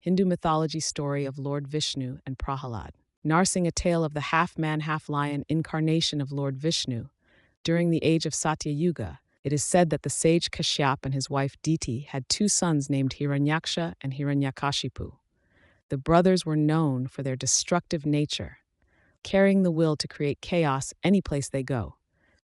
Hindu mythology story of Lord Vishnu and Prahlad. Narasimha, a tale of the half-man, half-lion incarnation of Lord Vishnu. During the age of Satya Yuga, it is said that the sage Kashyap and his wife Diti had two sons named Hiranyaksha and Hiranyakashipu. The brothers were known for their destructive nature, carrying the will to create chaos any place they go.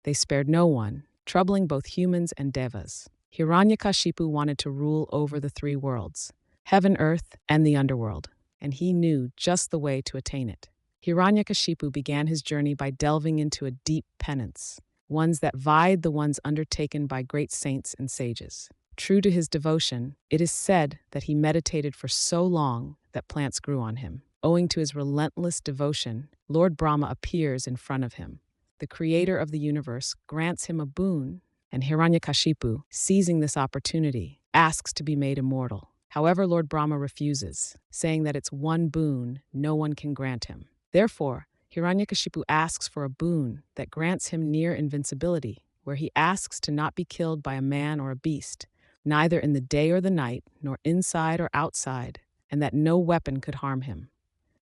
They spared no one, troubling both humans and devas. Hiranyakashipu wanted to rule over the three worlds, heaven, earth, and the underworld, and he knew just the way to attain it. Hiranyakashipu began his journey by delving into a deep penance, ones that vied the ones undertaken by great saints and sages. True to his devotion, it is said that he meditated for so long that plants grew on him. Owing to his relentless devotion, Lord Brahma appears in front of him. The creator of the universe grants him a boon, and Hiranyakashipu, seizing this opportunity, asks to be made immortal. However, Lord Brahma refuses, saying that it's one boon no one can grant him. Therefore, Hiranyakashipu asks for a boon that grants him near invincibility, where he asks to not be killed by a man or a beast, neither in the day or the night, nor inside or outside, and that no weapon could harm him.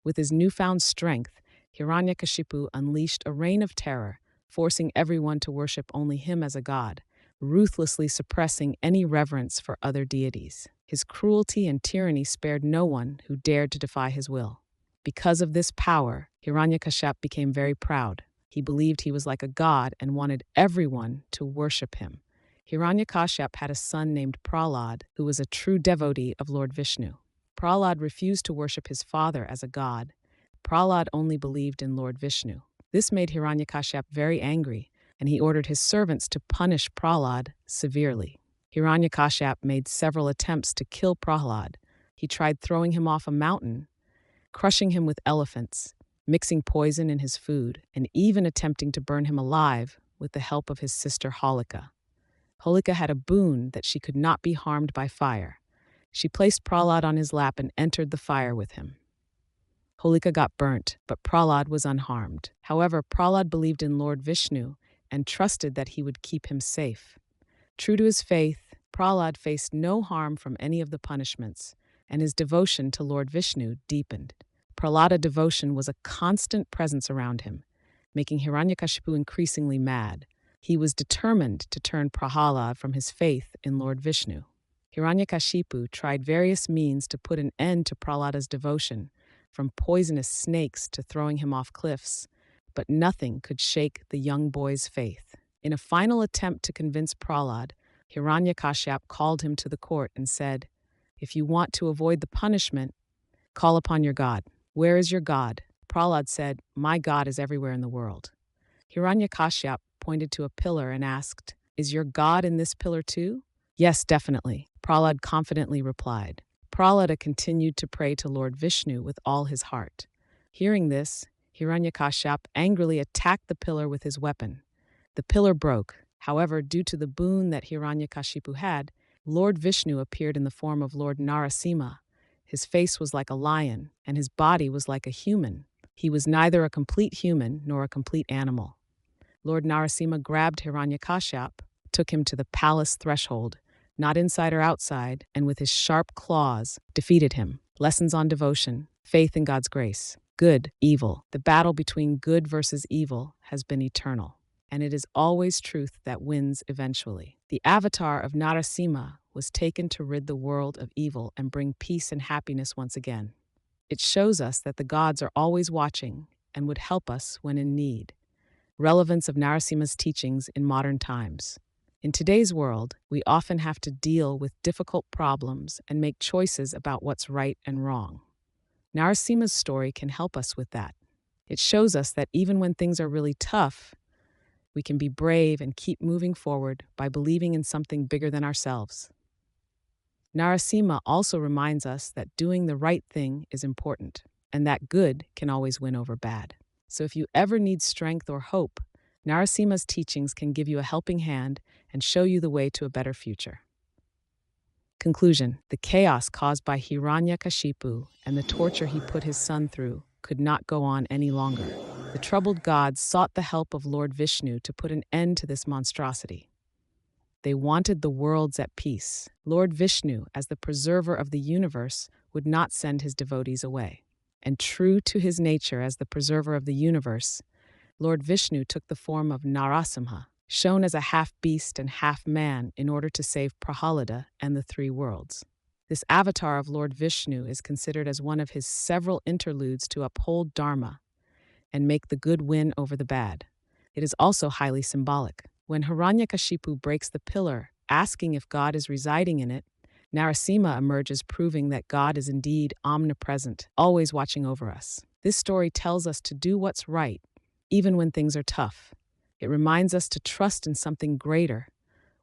With his newfound strength, Hiranyakashipu unleashed a reign of terror, forcing everyone to worship only him as a god, ruthlessly suppressing any reverence for other deities. His cruelty and tyranny spared no one who dared to defy his will. Because of this power, Hiranyakashipu became very proud. He believed he was like a god and wanted everyone to worship him. Hiranyakashipu had a son named Prahlad, who was a true devotee of Lord Vishnu. Prahlad refused to worship his father as a god. Prahlad only believed in Lord Vishnu. This made Hiranyakashipu very angry, and he ordered his servants to punish Prahlad severely. Hiranyakashipu made several attempts to kill Prahlad. He tried throwing him off a mountain, crushing him with elephants, mixing poison in his food, and even attempting to burn him alive with the help of his sister Holika. Holika had a boon that she could not be harmed by fire. She placed Prahlad on his lap and entered the fire with him. Holika got burnt, but Prahlad was unharmed. However, Prahlad believed in Lord Vishnu and trusted that he would keep him safe. True to his faith, Prahlad faced no harm from any of the punishments, and his devotion to Lord Vishnu deepened. Prahlada devotion was a constant presence around him, making Hiranyakashipu increasingly mad. He was determined to turn Prahlada from his faith in Lord Vishnu. Hiranyakashipu tried various means to put an end to Prahlada's devotion, from poisonous snakes to throwing him off cliffs, but nothing could shake the young boy's faith. In a final attempt to convince Prahlad, Hiranyakashipu called him to the court and said, "If you want to avoid the punishment, call upon your god." "Where is your god?" Prahlad said, "My god is everywhere in the world." Hiranyakashipu pointed to a pillar and asked, "Is your god in this pillar too?" "Yes, definitely," Prahlad confidently replied. Prahlada continued to pray to Lord Vishnu with all his heart. Hearing this, Hiranyakashipu angrily attacked the pillar with his weapon. The pillar broke. However, due to the boon that Hiranyakashipu had, Lord Vishnu appeared in the form of Lord Narasimha. His face was like a lion, and his body was like a human. He was neither a complete human nor a complete animal. Lord Narasimha grabbed Hiranyakashipu, took him to the palace threshold, not inside or outside, and with his sharp claws, defeated him. Lessons on devotion, faith in God's grace. Good, evil. The battle between good versus evil has been eternal, and it is always truth that wins eventually. The avatar of Narasimha was taken to rid the world of evil and bring peace and happiness once again. It shows us that the gods are always watching and would help us when in need. Relevance of Narasimha's teachings in modern times. In today's world, we often have to deal with difficult problems and make choices about what's right and wrong. Narasimha's story can help us with that. It shows us that even when things are really tough, we can be brave and keep moving forward by believing in something bigger than ourselves. Narasimha also reminds us that doing the right thing is important, and that good can always win over bad. So if you ever need strength or hope, Narasimha's teachings can give you a helping hand and show you the way to a better future. Conclusion: the chaos caused by Hiranyakashipu and the torture he put his son through could not go on any longer. The troubled gods sought the help of Lord Vishnu to put an end to this monstrosity. They wanted the worlds at peace. Lord Vishnu, as the preserver of the universe, would not send his devotees away. And true to his nature as the preserver of the universe, Lord Vishnu took the form of Narasimha, shown as a half-beast and half-man in order to save Prahlada and the three worlds. This avatar of Lord Vishnu is considered as one of his several interludes to uphold Dharma and make the good win over the bad. It is also highly symbolic. When Hiranyakashipu breaks the pillar, asking if God is residing in it, Narasimha emerges, proving that God is indeed omnipresent, always watching over us. This story tells us to do what's right, even when things are tough. It reminds us to trust in something greater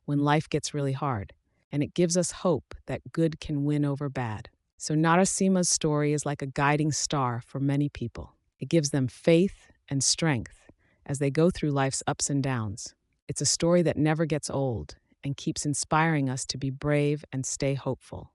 when life gets really hard, and it gives us hope that good can win over bad. So Narasimha's story is like a guiding star for many people. It gives them faith and strength as they go through life's ups and downs. It's a story that never gets old and keeps inspiring us to be brave and stay hopeful.